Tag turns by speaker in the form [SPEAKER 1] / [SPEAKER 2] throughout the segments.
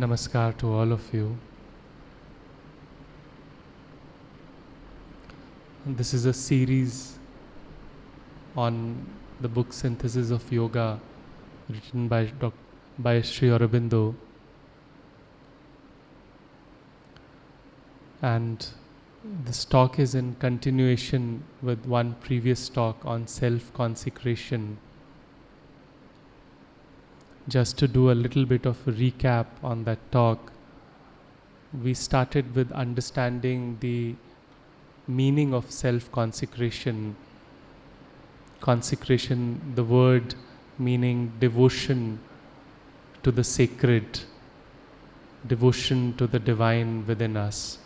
[SPEAKER 1] Namaskar to all of you. This is a series on the book Synthesis of Yoga written by Sri Aurobindo. And this talk is in continuation with one previous talk on self-consecration. Just to do a little bit of a recap on that talk, we started with understanding the meaning of self-consecration. Consecration, the word meaning devotion to the sacred, devotion to the divine within us.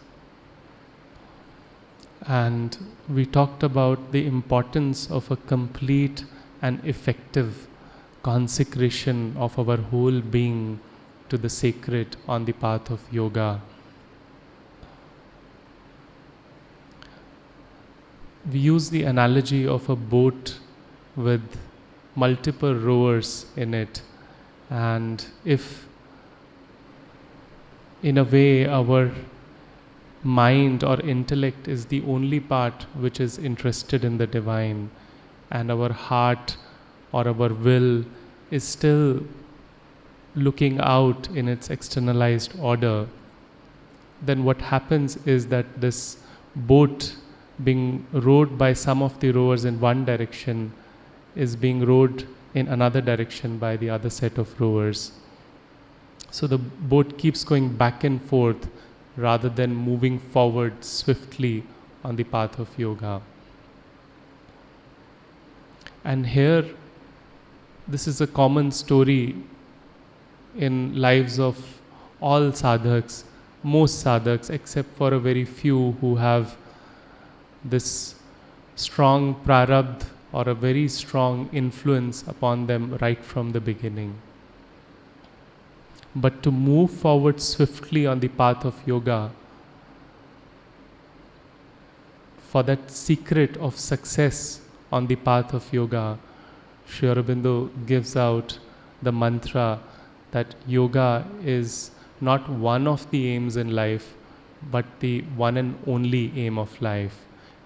[SPEAKER 1] And we talked about the importance of a complete and effective consecration of our whole being to the sacred on the path of yoga. We use the analogy of a boat with multiple rowers in it, and if in a way our mind or intellect is the only part which is interested in the divine, and our heart or our will is still looking out in its externalized order, then what happens is that this boat being rowed by some of the rowers in one direction is being rowed in another direction by the other set of rowers. So the boat keeps going back and forth rather than moving forward swiftly on the path of yoga. And here, this is a common story in lives of all sadhaks, most sadhaks, except for a very few who have this strong prarabdha or a very strong influence upon them right from the beginning. But to move forward swiftly on the path of yoga, for that secret of success on the path of yoga, Sri Aurobindo gives out the mantra that yoga is not one of the aims in life, but the one and only aim of life.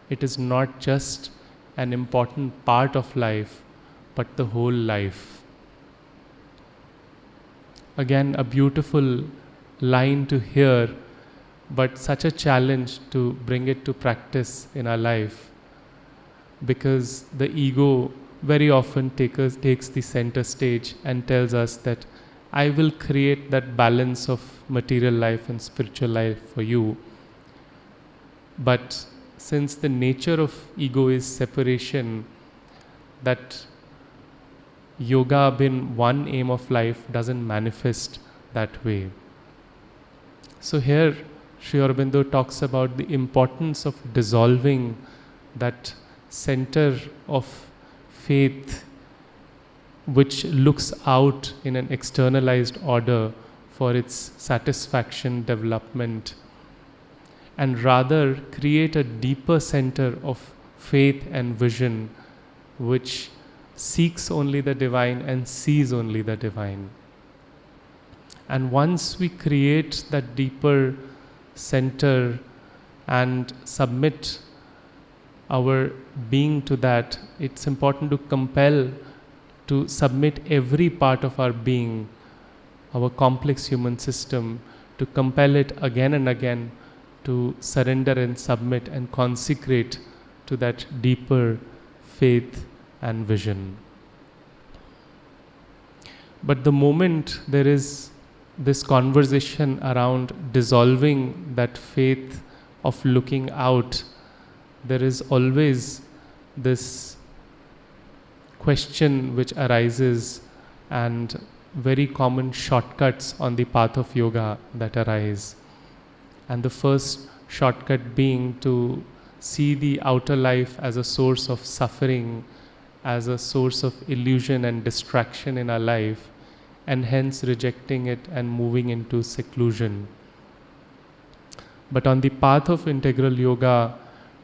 [SPEAKER 1] It is not just an important part of life, but the whole life. Again, a beautiful line to hear, but such a challenge to bring it to practice in our life, because the ego very often takes the center stage and tells us that I will create that balance of material life and spiritual life for you. But since the nature of ego is separation, that yoga being one aim of life doesn't manifest that way. So here Sri Aurobindo talks about the importance of dissolving that center of faith which looks out in an externalized order for its satisfaction, development, and rather create a deeper center of faith and vision which seeks only the divine and sees only the divine. And once we create that deeper center and submit our being to that, it's important to compel to submit every part of our being, our complex human system, to compel it again and again to surrender and submit and consecrate to that deeper faith and vision. But the moment there is this conversation around dissolving that faith of looking out, there is always this question which arises, and very common shortcuts on the path of yoga that arise. And the first shortcut being to see the outer life as a source of suffering, as a source of illusion and distraction in our life, and hence rejecting it and moving into seclusion. But on the path of integral yoga,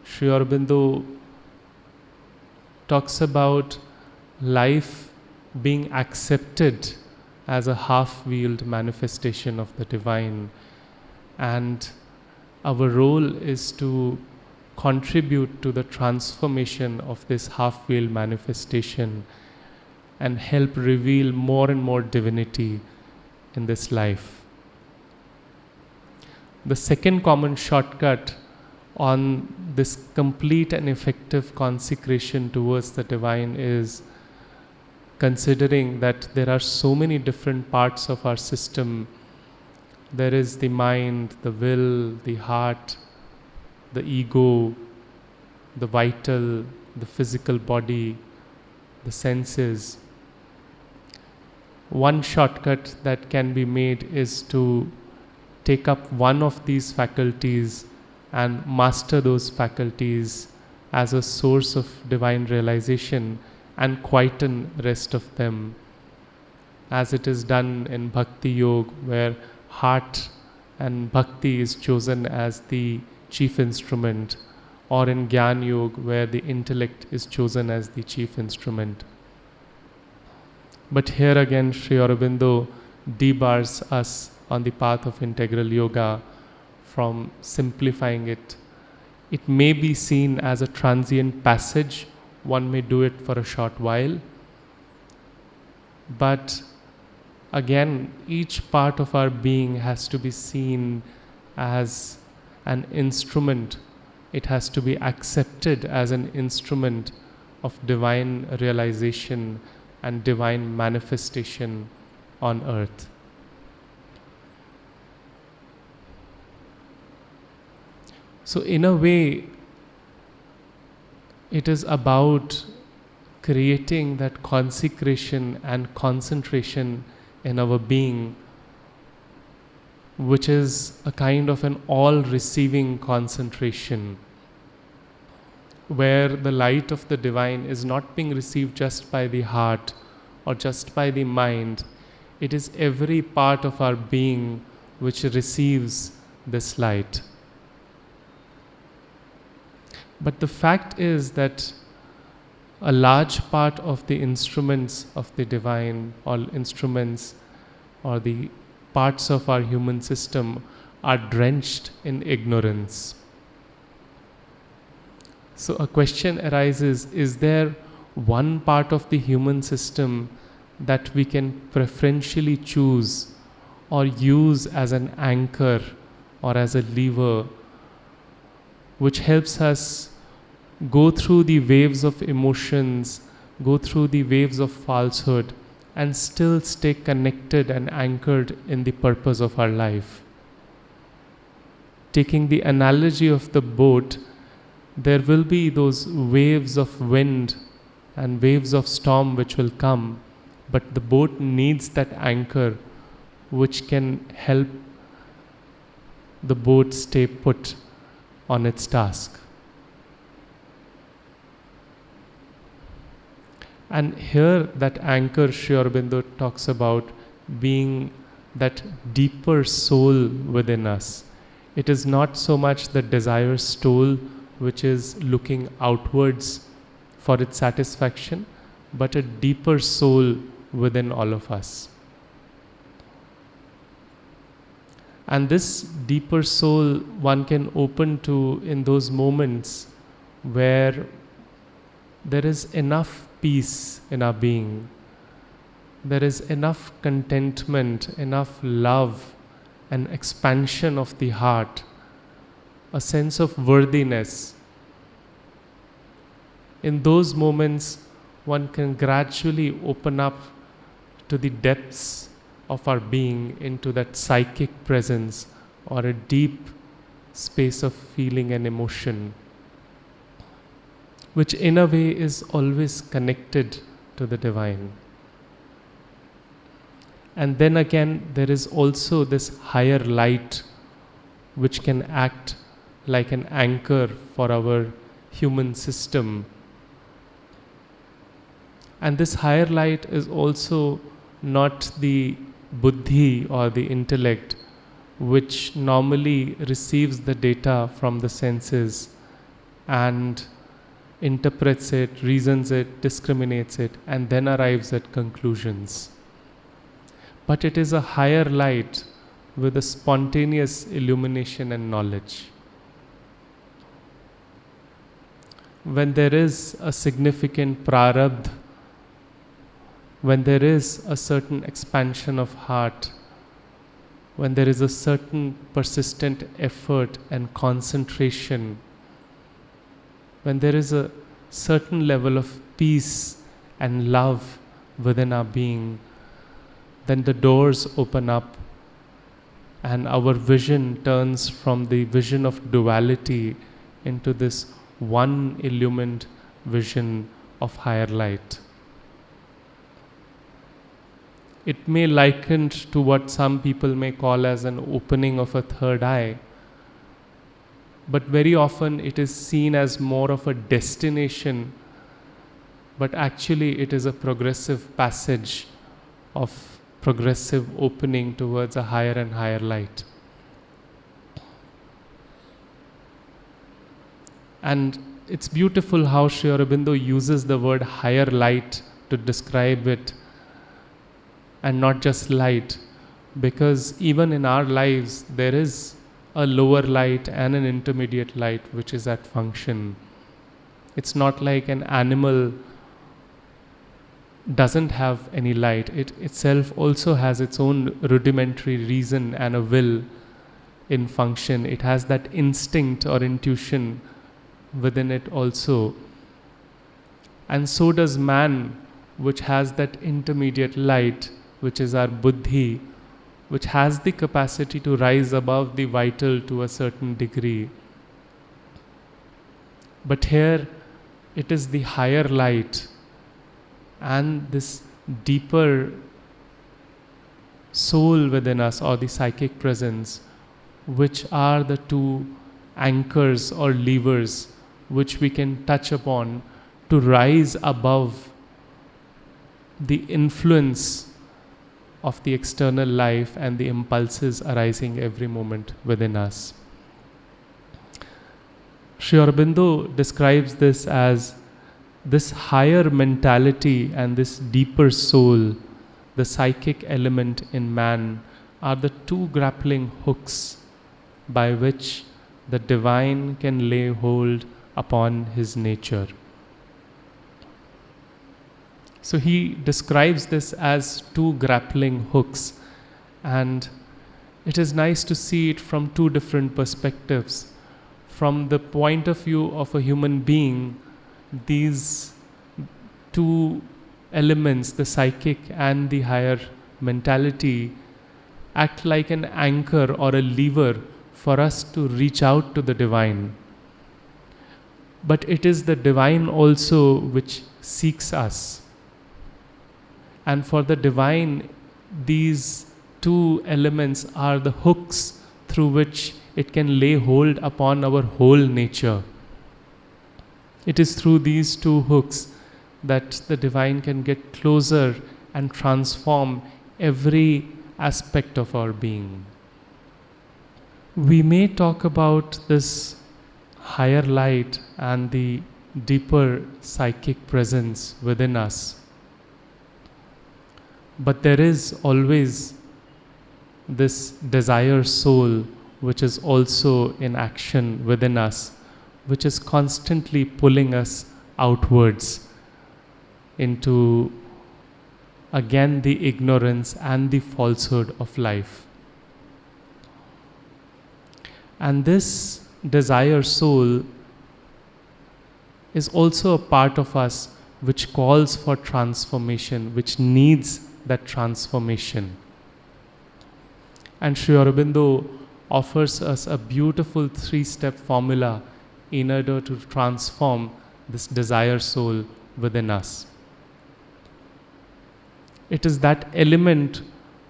[SPEAKER 1] Sri Aurobindo talks about life being accepted as a half-wheeled manifestation of the divine, and our role is to contribute to the transformation of this half-wheeled manifestation and help reveal more and more divinity in this life. The second common shortcut on this complete and effective consecration towards the divine is considering that there are so many different parts of our system. There is the mind, the will, the heart, the ego, the vital, the physical body, the senses. One shortcut that can be made is to take up one of these faculties and master those faculties as a source of divine realization and quieten rest of them, as it is done in Bhakti Yoga, where heart and bhakti is chosen as the chief instrument, or in Gyan Yoga, where the intellect is chosen as the chief instrument. But here again, Sri Aurobindo debars us on the path of integral yoga from simplifying it. It may be seen as a transient passage. One may do it for a short while. But again, each part of our being has to be seen as an instrument. It has to be accepted as an instrument of divine realization and divine manifestation on earth. So in a way, it is about creating that consecration and concentration in our being, which is a kind of an all-receiving concentration, where the light of the divine is not being received just by the heart or just by the mind. It is every part of our being which receives this light. But the fact is that a large part of the instruments of the divine, all instruments or the parts of our human system, are drenched in ignorance. So a question arises, is there one part of the human system that we can preferentially choose or use as an anchor or as a lever, which helps us go through the waves of emotions, go through the waves of falsehood, and still stay connected and anchored in the purpose of our life? Taking the analogy of the boat, there will be those waves of wind and waves of storm which will come, but the boat needs that anchor which can help the boat stay put on its task. And here that anchor Sri Aurobindo talks about being that deeper soul within us. It is not so much the desire soul which is looking outwards for its satisfaction, but a deeper soul within all of us. And this deeper soul one can open to in those moments where there is enough peace in our being, there is enough contentment, enough love and expansion of the heart, a sense of worthiness. In those moments, one can gradually open up to the depths of our being, into that psychic presence or a deep space of feeling and emotion, which in a way is always connected to the divine. And then again, there is also this higher light which can act like an anchor for our human system. And this higher light is also not the buddhi or the intellect, which normally receives the data from the senses and interprets it, reasons it, discriminates it, and then arrives at conclusions. but it is a higher light with a spontaneous illumination and knowledge. When there is a significant prarabdha, when there is a certain expansion of heart, when there is a certain persistent effort and concentration, when there is a certain level of peace and love within our being, then the doors open up and our vision turns from the vision of duality into this one illumined vision of higher light. It may liken to what some people may call as an opening of a third eye, but very often it is seen as more of a destination, but actually it is a progressive passage of progressive opening towards a higher and higher light. And it's beautiful how Sri Aurobindo uses the word higher light to describe it, and not just light, because even in our lives there is a lower light and an intermediate light which is at function. It's not like an animal doesn't have any light. It itself also has its own rudimentary reason and a will in function. It has that instinct or intuition within it also. And so does man, which has that intermediate light, which is our buddhi, which has the capacity to rise above the vital to a certain degree. But here it is the higher light and this deeper soul within us, or the psychic presence, which are the two anchors or levers which we can touch upon to rise above the influence of the external life and the impulses arising every moment within us. Sri Aurobindo describes this as this higher mentality and this deeper soul, the psychic element in man, are the two grappling hooks by which the divine can lay hold upon his nature. So he describes this as two grappling hooks, and it is nice to see it from two different perspectives. From the point of view of a human being, these two elements, the psychic and the higher mentality, act like an anchor or a lever for us to reach out to the divine. But it is the divine also which seeks us. And for the divine, these two elements are the hooks through which it can lay hold upon our whole nature. It is through these two hooks that the divine can get closer and transform every aspect of our being. We may talk about this higher light and the deeper psychic presence within us, but there is always this desire soul which is also in action within us, which is constantly pulling us outwards into, again, the ignorance and the falsehood of life. And this desire soul is also a part of us which calls for transformation, which needs that transformation. And Sri Aurobindo offers us a beautiful 3-step formula in order to transform this desire soul within us. It is that element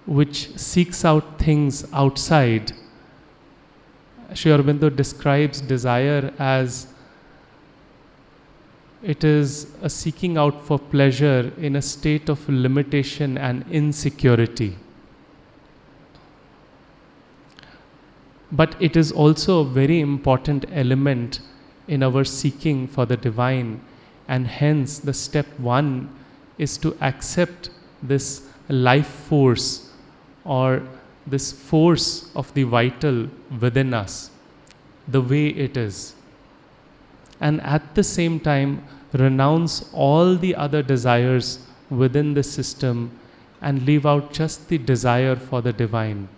[SPEAKER 1] which seeks out things outside. Sri Aurobindo describes desire as it is a seeking out for pleasure in a state of limitation and insecurity. But it is also a very important element in our seeking for the divine, and hence the step 1 is to accept this life force or this force of the vital within us, the way it is. And at the same time, renounce all the other desires within the system and leave out just the desire for the divine.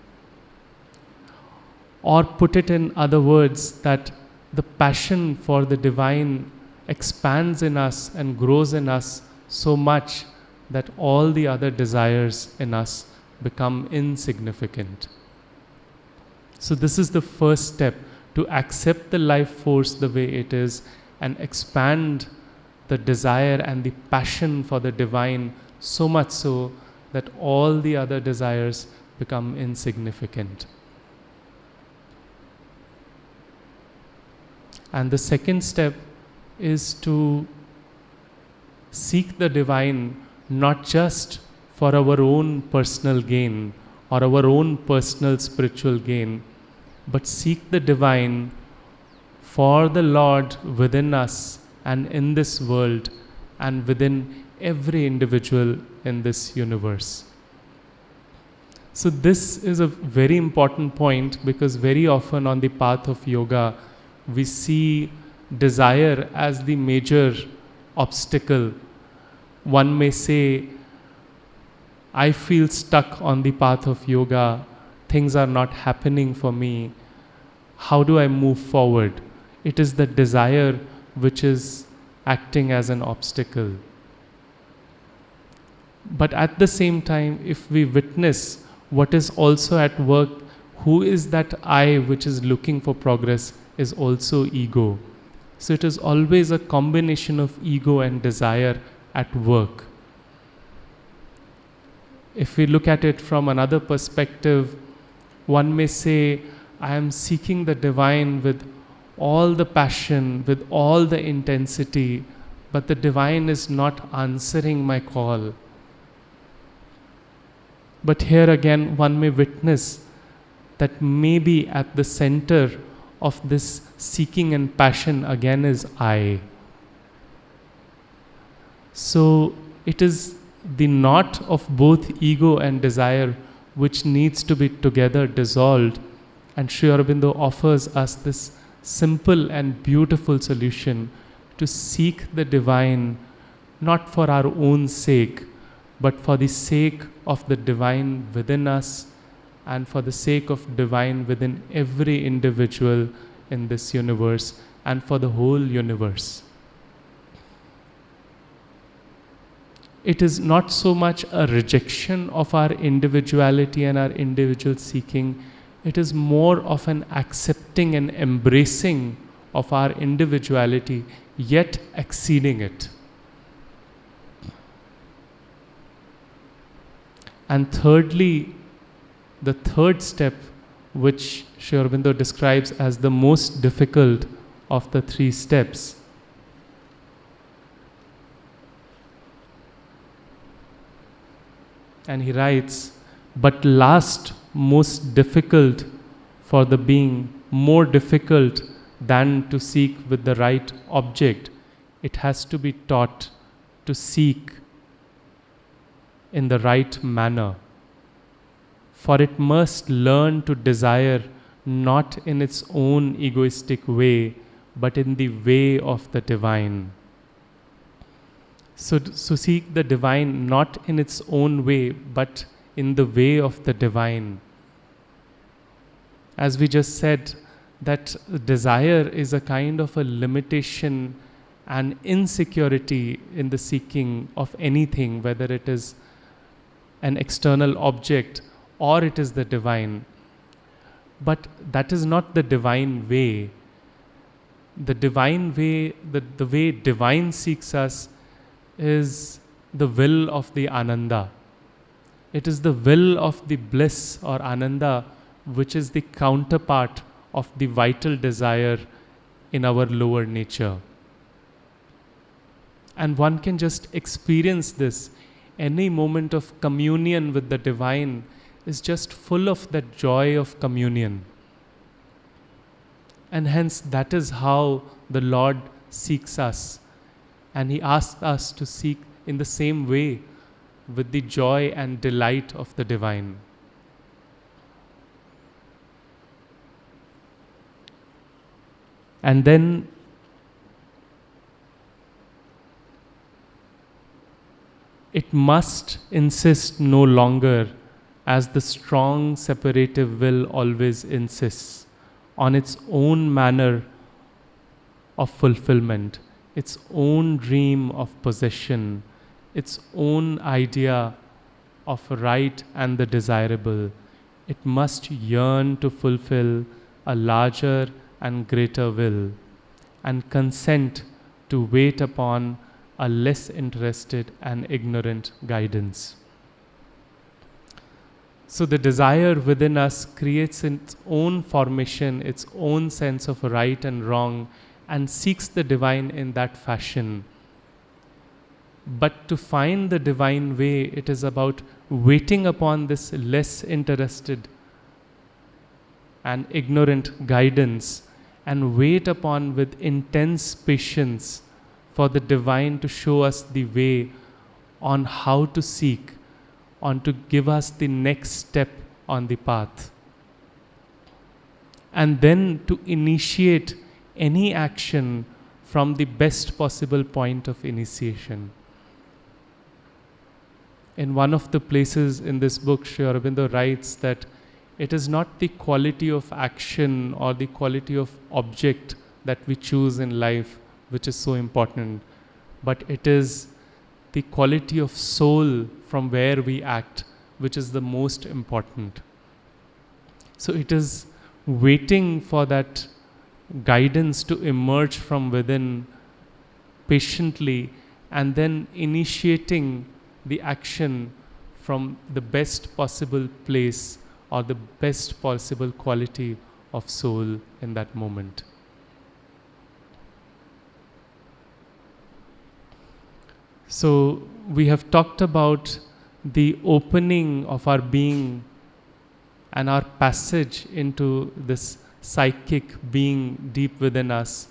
[SPEAKER 1] Or put it in other words, that the passion for the divine expands in us and grows in us so much that all the other desires in us become insignificant. So this is the first step, to accept the life force the way it is and expand the desire and the passion for the divine so much so that all the other desires become insignificant. And the second step is to seek the divine not just for our own personal gain or our own personal spiritual gain, but seek the divine for the Lord within us and in this world and within every individual in this universe. So this is a very important point, because very often on the path of yoga, we see desire as the major obstacle. One may say, I feel stuck on the path of yoga, things are not happening for me, how do I move forward? It is the desire which is acting as an obstacle. But at the same time, if we witness what is also at work, who is that I which is looking for progress, is also ego. So it is always a combination of ego and desire at work. If we look at it from another perspective, one may say, I am seeking the divine with all the passion, with all the intensity, but the divine is not answering my call. But here again, one may witness that maybe at the center of this seeking and passion again is I. So it is the knot of both ego and desire which needs to be together dissolved, and Sri Aurobindo offers us this simple and beautiful solution to seek the divine not for our own sake, but for the sake of the divine within us and for the sake of divine within every individual in this universe and for the whole universe. It is not so much a rejection of our individuality and our individual seeking, it is more of an accepting and embracing of our individuality, yet exceeding it. And thirdly, the third step, which Sri Aurobindo describes as the most difficult of the three steps, and he writes, but last most difficult for the being, more difficult than to seek with the right object, it has to be taught to seek in the right manner. For it must learn to desire not in its own egoistic way, but in the way of the divine. So seek the divine not in its own way, but in the way of the divine. As we just said, that desire is a kind of a limitation and insecurity in the seeking of anything, whether it is an external object or it is the divine. But that is not the divine way. The divine way, the way divine seeks us, is the will of the Ananda. It is the will of the bliss or Ananda, which is the counterpart of the vital desire in our lower nature. And one can just experience this. Any moment of communion with the divine is just full of that joy of communion. And hence that is how the Lord seeks us. And He asks us to seek in the same way, with the joy and delight of the divine. And then it must insist no longer, as the strong separative will always insists, on its own manner of fulfillment, its own dream of possession, its own idea of right and the desirable. It must yearn to fulfill a larger and greater will, and consent to wait upon a less interested and ignorant guidance. So the desire within us creates its own formation, its own sense of right and wrong, and seeks the divine in that fashion. But to find the divine way, it is about waiting upon this less interested and ignorant guidance, and wait upon with intense patience for the divine to show us the way on how to seek, on to give us the next step on the path. And then to initiate any action from the best possible point of initiation. In one of the places in this book, Sri Aurobindo writes that it is not the quality of action or the quality of object that we choose in life which is so important, but it is the quality of soul from where we act which is the most important. So it is waiting for that guidance to emerge from within patiently, and then initiating the action from the best possible place or the best possible quality of soul in that moment. So we have talked about the opening of our being and our passage into this psychic being deep within us.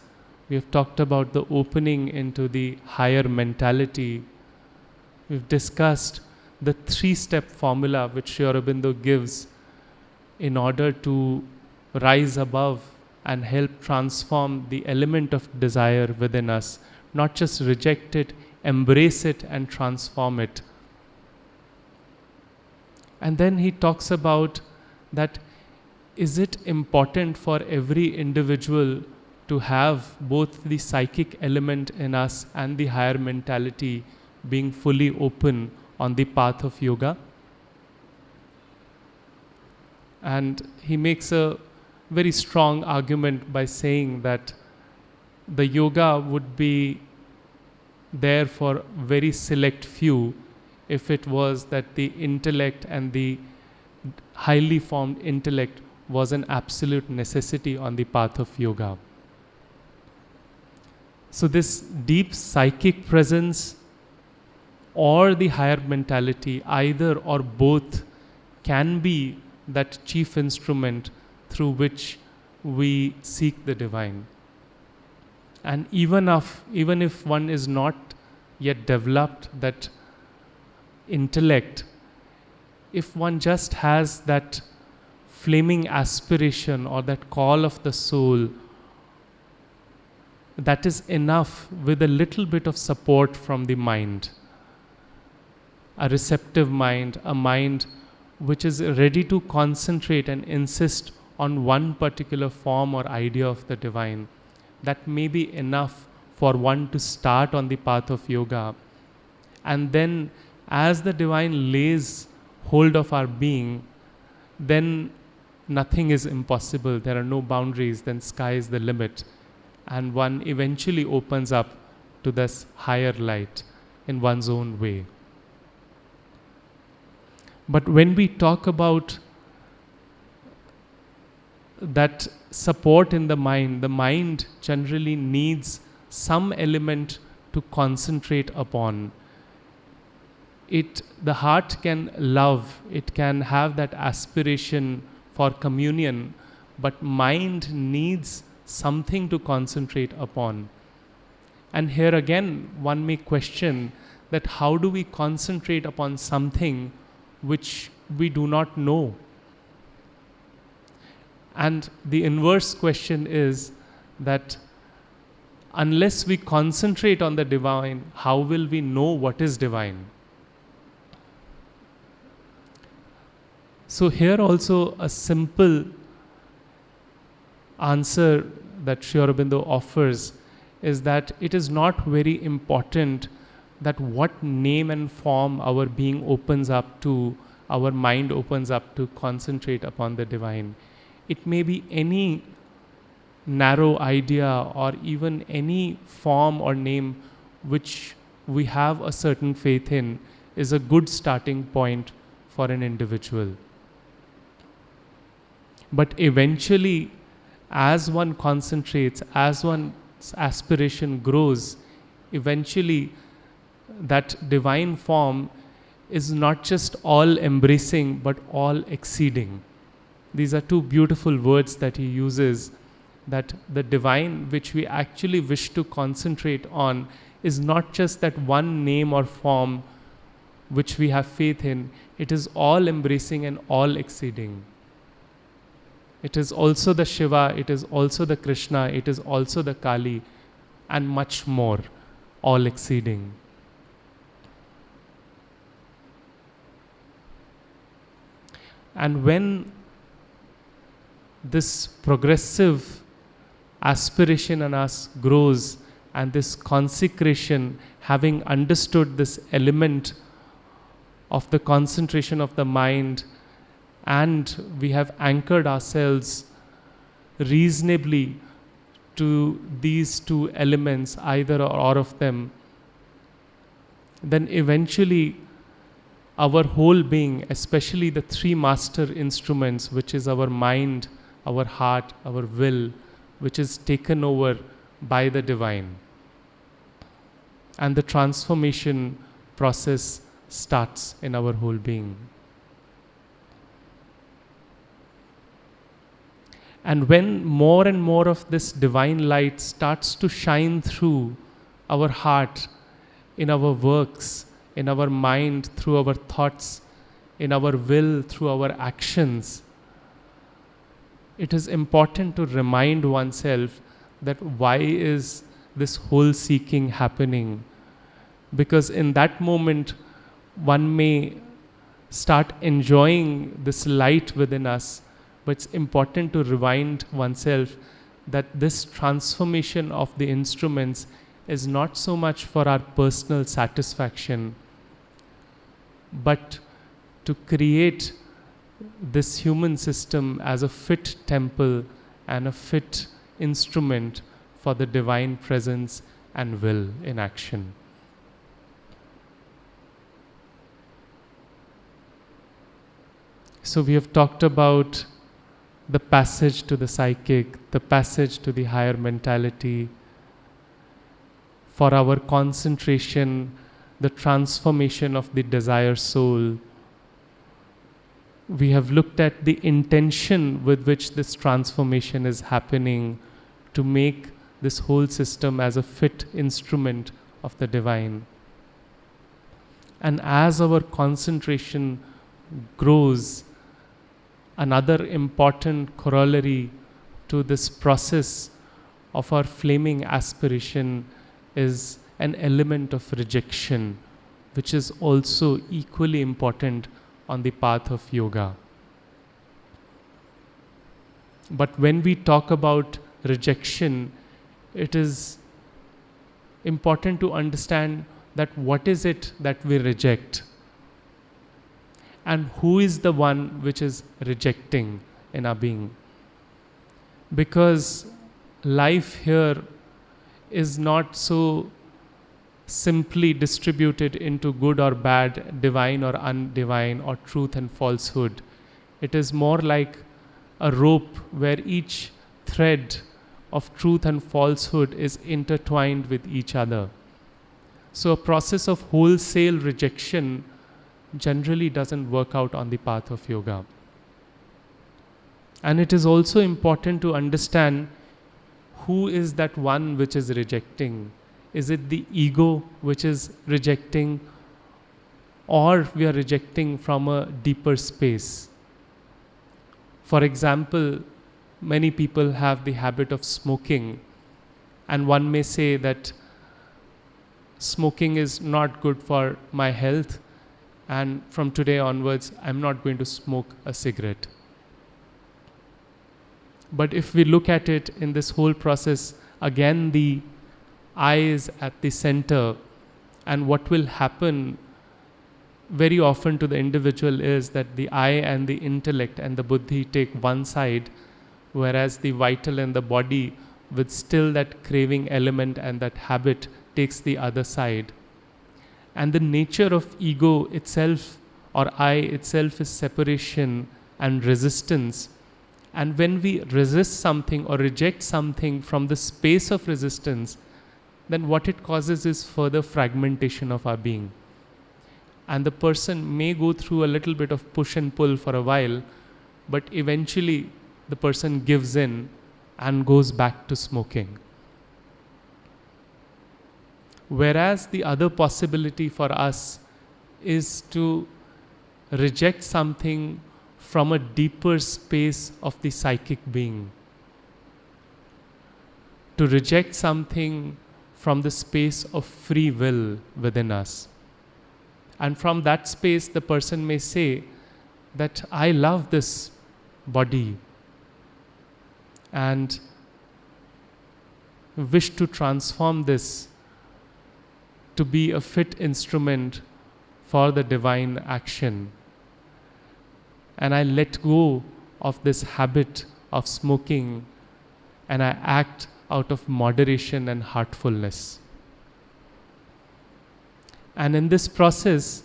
[SPEAKER 1] We have talked about the opening into the higher mentality. We've discussed the 3-step formula which Sri Aurobindo gives in order to rise above and help transform the element of desire within us, not just reject it, embrace it and transform it. And then he talks about that, is it important for every individual to have both the psychic element in us and the higher mentality being fully open on the path of yoga? And he makes a very strong argument by saying that the yoga would be there for very select few if it was that the intellect and the highly formed intellect was an absolute necessity on the path of yoga. So this deep psychic presence or the higher mentality, either or both, can be that chief instrument through which we seek the divine. And even if one is not yet developed that intellect, if one just has that flaming aspiration or that call of the soul, that is enough with a little bit of support from the mind. A receptive mind, a mind which is ready to concentrate and insist on one particular form or idea of the divine. That may be enough for one to start on the path of yoga. And then as the divine lays hold of our being, then nothing is impossible. There are no boundaries. Then sky is the limit. And one eventually opens up to this higher light in one's own way. But when we talk about that support in the mind generally needs some element to concentrate upon. The heart can love, it can have that aspiration for communion, but mind needs something to concentrate upon. And here again, one may question that how do we concentrate upon something which we do not know? And the inverse question is that unless we concentrate on the divine, how will we know what is divine? So here also a simple answer that Sri Aurobindo offers is that it is not very important that what name and form our being opens up to, our mind opens up to concentrate upon the divine. It may be any narrow idea or even any form or name which we have a certain faith in is a good starting point for an individual. But eventually, as one concentrates, as one's aspiration grows, eventually that divine form is not just all embracing but all exceeding. These are two beautiful words that he uses, that the divine which we actually wish to concentrate on is not just that one name or form which we have faith in, it is all embracing and all exceeding. It is also the Shiva, it is also the Krishna, it is also the Kali, and much more, all exceeding. And when this progressive aspiration in us grows, and this consecration, having understood this element of the concentration of the mind, and we have anchored ourselves reasonably to these two elements, either or all of them, then eventually our whole being, especially the three master instruments, which is our mind, our heart, our will, which is taken over by the divine. And the transformation process starts in our whole being. And when more and more of this divine light starts to shine through our heart, in our works, in our mind, through our thoughts, in our will, through our actions, it is important to remind oneself that why is this whole seeking happening? Because in that moment, one may start enjoying this light within us, but it's important to remind oneself that this transformation of the instruments is not so much for our personal satisfaction, but to create this human system as a fit temple and a fit instrument for the divine presence and will in action. So we have talked about the passage to the psychic, the passage to the higher mentality, for our concentration, the transformation of the desire soul. We have looked at the intention with which this transformation is happening to make this whole system as a fit instrument of the divine. And as our concentration grows, another important corollary to this process of our flaming aspiration is an element of rejection, which is also equally important on the path of yoga. But when we talk about rejection, it is important to understand that what is it that we reject, and who is the one which is rejecting in our being. Because life here is not so simply distributed into good or bad, divine or undivine, or truth and falsehood. It is more like a rope where each thread of truth and falsehood is intertwined with each other. So a process of wholesale rejection generally doesn't work out on the path of yoga. And it is also important to understand who is that one which is rejecting. Is it the ego which is rejecting, or we are rejecting from a deeper space? For example, many people have the habit of smoking, And one may say that smoking is not good for my health, and from today onwards, I'm not going to smoke a cigarette. But if we look at it in this whole process, again the I is at the center, and what will happen very often to the individual is that the I and the intellect and the buddhi take one side, whereas the vital and the body, with still that craving element and that habit, takes the other side. And the nature of ego itself, or I itself, is separation and resistance. And when we resist something or reject something from the space of resistance, then what it causes is further fragmentation of our being. And the person may go through a little bit of push and pull for a while, but eventually the person gives in and goes back to smoking. Whereas the other possibility for us is to reject something from a deeper space of the psychic being. To reject something from the space of free will within us. And from that space, the person may say that I love this body and wish to transform this to be a fit instrument for the divine action. And I let go of this habit of smoking and I act out of moderation and heartfulness. And in this process,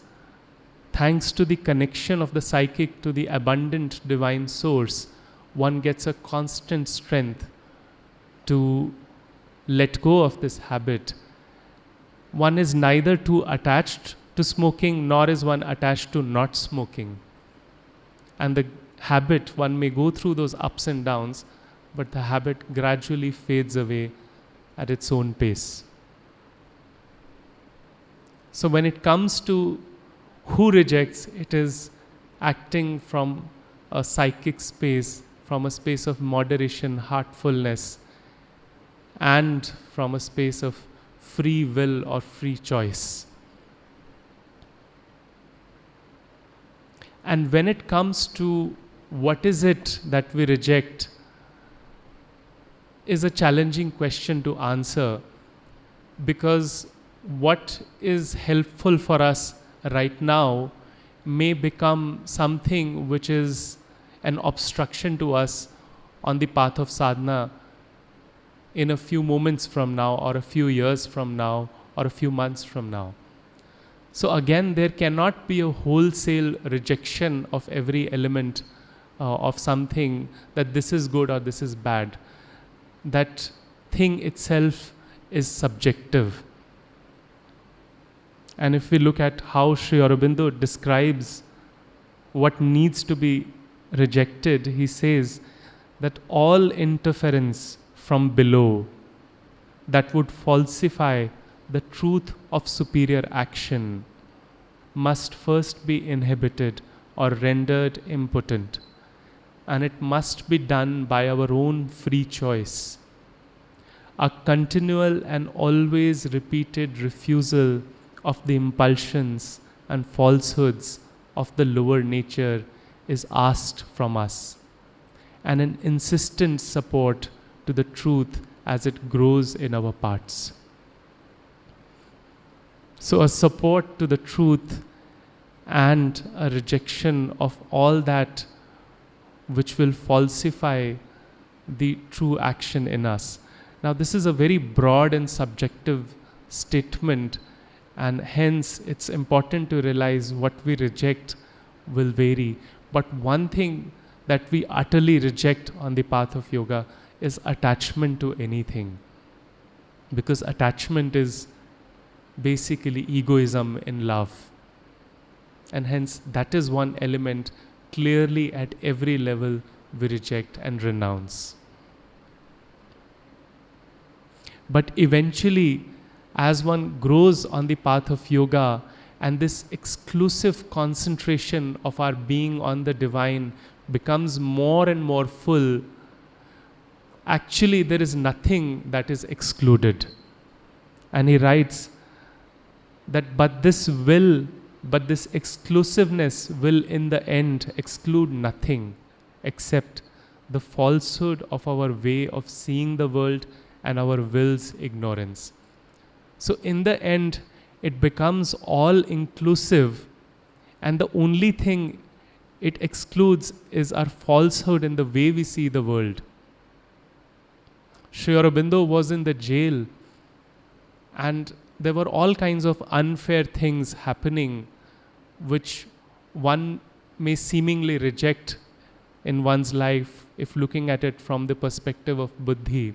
[SPEAKER 1] thanks to the connection of the psychic to the abundant divine source, one gets a constant strength to let go of this habit. One is neither too attached to smoking, nor is one attached to not smoking. And the habit, one may go through those ups and downs, but the habit gradually fades away at its own pace. So when it comes to who rejects, it is acting from a psychic space, from a space of moderation, heartfulness, and from a space of free will or free choice. And when it comes to what is it that we reject, is a challenging question to answer, because what is helpful for us right now may become something which is an obstruction to us on the path of sadhana in a few moments from now, or a few years from now, or a few months from now. So again, there cannot be a wholesale rejection of every element of something, that this is good or this is bad. That thing itself is subjective. And if we look at how Sri Aurobindo describes what needs to be rejected, he says that all interference from below that would falsify the truth of superior action must first be inhibited or rendered impotent, and it must be done by our own free choice. A continual and always repeated refusal of the impulsions and falsehoods of the lower nature is asked from us, and an insistent support to the truth as it grows in our parts. So a support to the truth and a rejection of all that which will falsify the true action in us. Now this is a very broad and subjective statement, and hence it's important to realize what we reject will vary. But one thing that we utterly reject on the path of yoga is attachment to anything. Because attachment is basically egoism in love. And hence that is one element clearly at every level we reject and renounce. But eventually, as one grows on the path of yoga, and this exclusive concentration of our being on the divine becomes more and more full, actually there is nothing that is excluded. And he writes that but this exclusiveness will in the end exclude nothing except the falsehood of our way of seeing the world and our will's ignorance. So in the end, it becomes all inclusive, and the only thing it excludes is our falsehood in the way we see the world. Sri Aurobindo was in the jail, and there were all kinds of unfair things happening which one may seemingly reject in one's life if looking at it from the perspective of buddhi.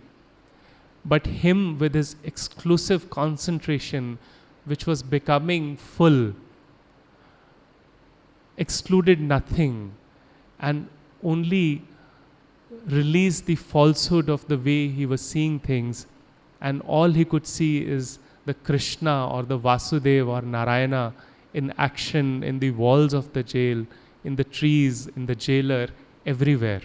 [SPEAKER 1] But him, with his exclusive concentration, which was becoming full, excluded nothing and only released the falsehood of the way he was seeing things, and all he could see is the Krishna or the Vasudeva or Narayana in action in the walls of the jail, in the trees, in the jailer, everywhere.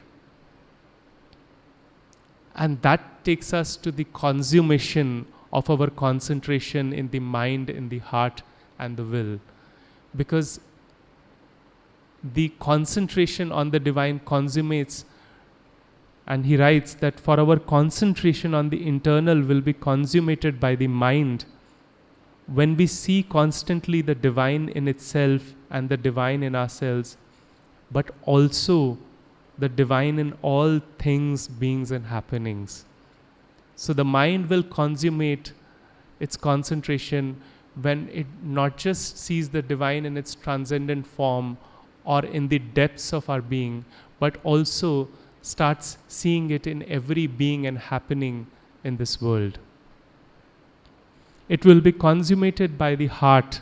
[SPEAKER 1] And that takes us to the consummation of our concentration in the mind, in the heart and the will. Because the concentration on the divine consummates, and he writes that for our concentration on the internal will be consummated by the mind when we see constantly the divine in itself and the divine in ourselves, but also the divine in all things, beings and happenings. So the mind will consummate its concentration when it not just sees the divine in its transcendent form or in the depths of our being, but also starts seeing it in every being and happening in this world. It will be consummated by the heart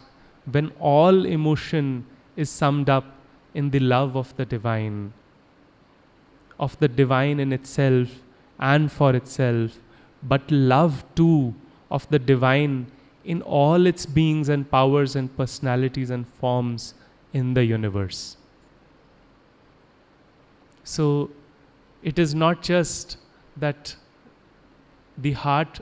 [SPEAKER 1] when all emotion is summed up in the love of the divine in itself and for itself, but love too of the divine in all its beings and powers and personalities and forms in the universe. So it is not just that the heart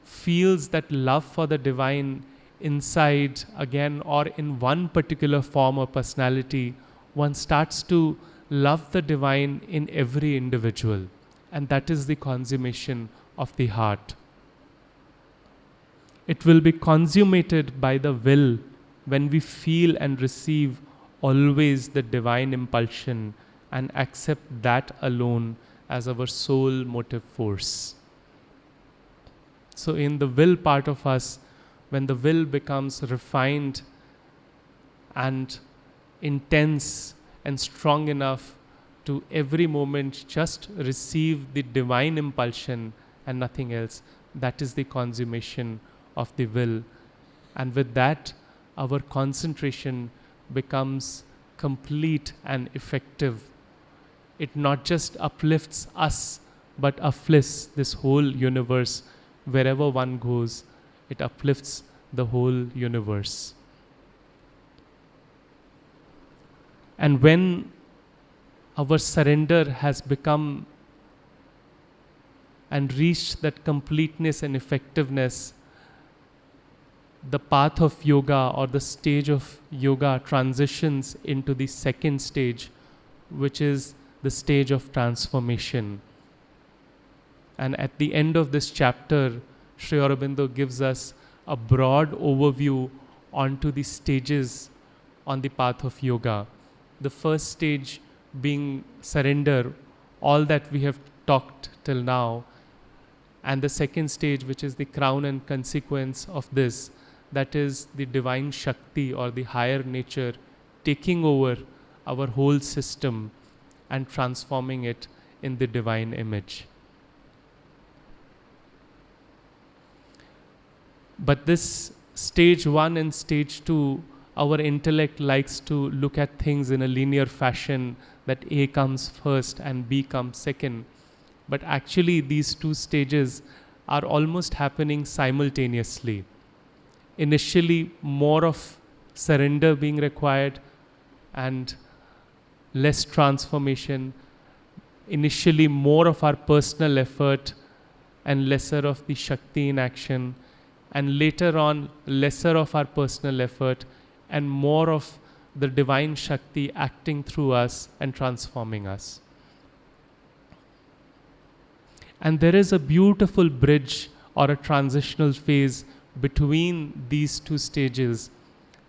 [SPEAKER 1] feels that love for the divine inside again or in one particular form or personality. One starts to love the divine in every individual, and that is the consummation of the heart. It will be consummated by the will when we feel and receive always the divine impulsion and accept that alone as our sole motive force. So in the will part of us, when the will becomes refined and intense and strong enough to every moment just receive the divine impulsion and nothing else, that is the consummation of the will. And with that, our concentration becomes complete and effective. It not just uplifts us, but uplifts this whole universe. Wherever one goes, it uplifts the whole universe. And when our surrender has become and reached that completeness and effectiveness, the path of yoga or the stage of yoga transitions into the second stage, which is the stage of transformation. And at the end of this chapter, Sri Aurobindo gives us a broad overview onto the stages on the path of yoga. The first stage being surrender, all that we have talked till now. And the second stage, which is the crown and consequence of this, that is the divine Shakti or the higher nature taking over our whole system and transforming it in the divine image. But this stage 1 and stage 2, our intellect likes to look at things in a linear fashion, that A comes first and B comes second. But actually these two stages are almost happening simultaneously. Initially, more of surrender being required and less transformation. initially more of our personal effort and lesser of the Shakti in action, and later on lesser of our personal effort and more of the divine Shakti acting through us and transforming us. And there is a beautiful bridge or a transitional phase between these two stages,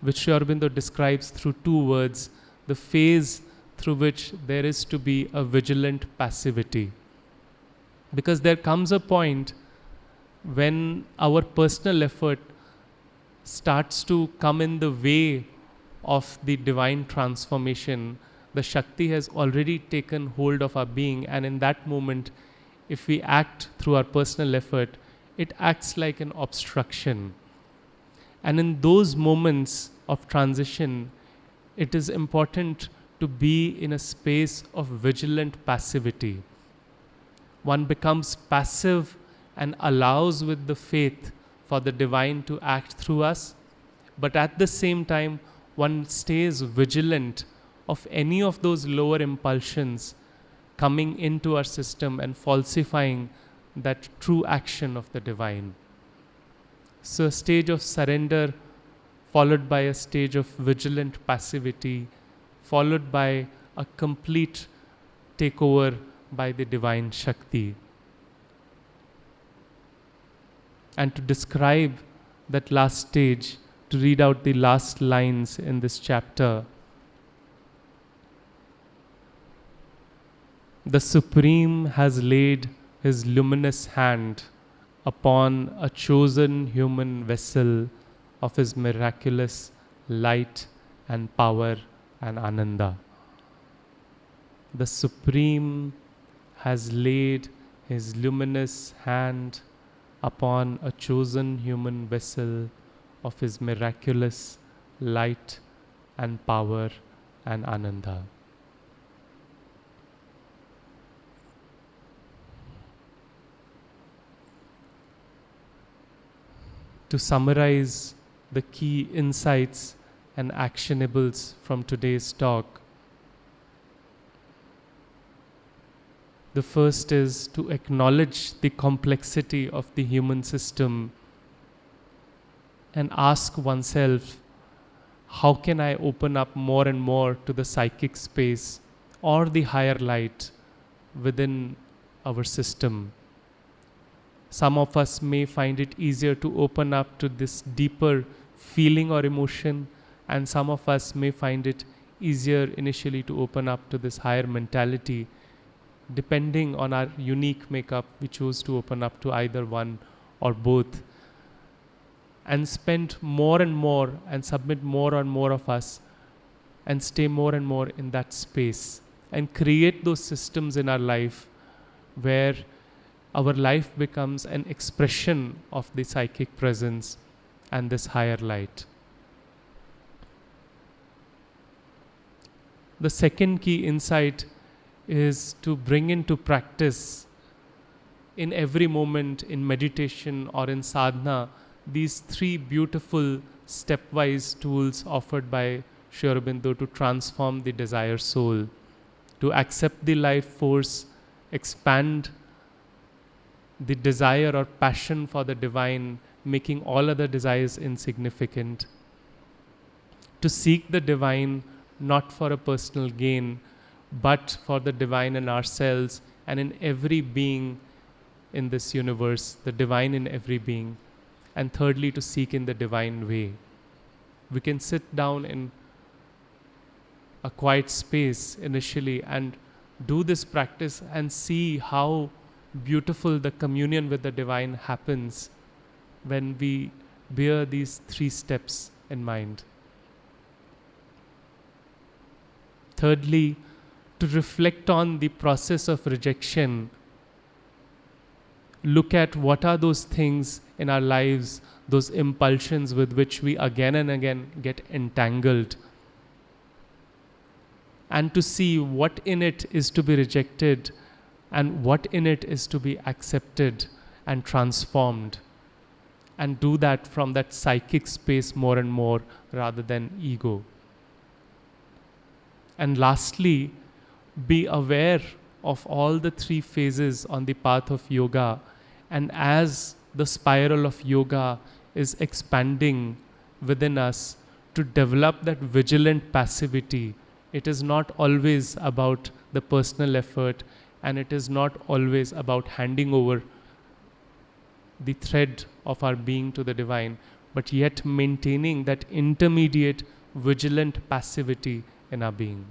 [SPEAKER 1] which Aurobindo describes through two words: the phase through which there is to be a vigilant passivity. Because there comes a point when our personal effort starts to come in the way of the divine transformation. The Shakti has already taken hold of our being, and in that moment, if we act through our personal effort, it acts like an obstruction. And in those moments of transition, it is important to be in a space of vigilant passivity. One becomes passive and allows with the faith for the divine to act through us, but at the same time, one stays vigilant of any of those lower impulsions coming into our system and falsifying that true action of the divine. So a stage of surrender followed by a stage of vigilant passivity, followed by a complete takeover by the divine Shakti. And to describe that last stage, to read out the last lines in this chapter: the Supreme has laid his luminous hand upon a chosen human vessel of his miraculous light and power and Ananda. The Supreme has laid his luminous hand upon a chosen human vessel of his miraculous light and power and Ananda. To summarize the key insights and actionables from today's talk, the first is to acknowledge the complexity of the human system and ask oneself, how can I open up more and more to the psychic space or the higher light within our system? Some of us may find it easier to open up to this deeper feeling or emotion, and some of us may find it easier initially to open up to this higher mentality. Depending on our unique makeup, we choose to open up to either one or both, and spend more and more and submit more and more of us and stay more and more in that space and create those systems in our life where our life becomes an expression of the psychic presence and this higher light. The second key insight is to bring into practice in every moment in meditation or in sadhana these three beautiful stepwise tools offered by Sri Aurobindo to transform the desire soul, to accept the life force, expand the desire or passion for the divine, making all other desires insignificant, to seek the divine not for a personal gain, but for the divine in ourselves and in every being in this universe, the divine in every being. And thirdly, to seek in the divine way. We can sit down in a quiet space initially and do this practice and see how beautiful the communion with the divine happens when we bear these three steps in mind. Thirdly, to reflect on the process of rejection. Look at what are those things in our lives, those impulsions with which we again and again get entangled, and to see what in it is to be rejected and what in it is to be accepted and transformed, and do that from that psychic space more and more rather than ego. And lastly, be aware of all the three phases on the path of yoga. And as the spiral of yoga is expanding within us, to develop that vigilant passivity, it is not always about the personal effort, and it is not always about handing over the thread of our being to the divine, but yet maintaining that intermediate vigilant passivity in our being.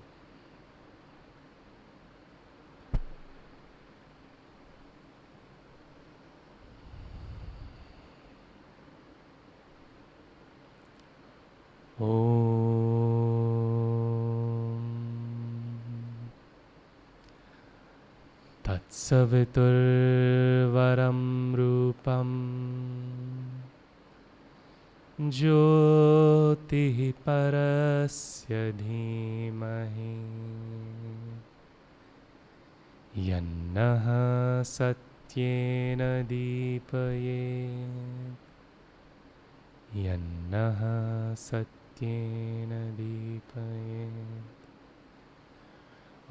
[SPEAKER 1] तत्सवितुर्वरं रूपं ज्योतिः परस्य धीमहि यन्नः सत्येन दीपयेत् यन्नः सत्येन दीपयेत्।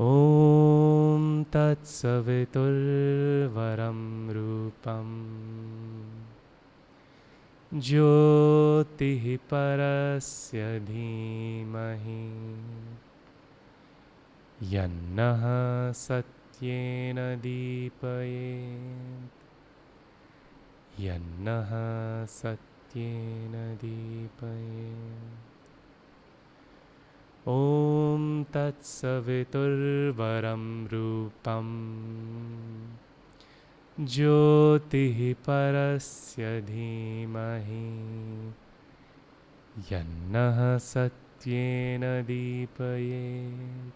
[SPEAKER 1] ॐ तत्सवितुर्वरं रूपं ज्योतिः परस्य धीमहि यन्नः सत्येन दीपयेत् यन्नः सत्येन दीपयेत्। ॐ तत्सवितुर्वरं रूपं ज्योतिः परस्य धीमहि यन्नः सत्येन दीपयेत्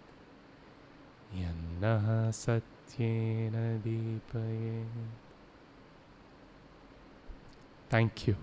[SPEAKER 1] यन्नः सत्येन दीपयेत्। Thank you.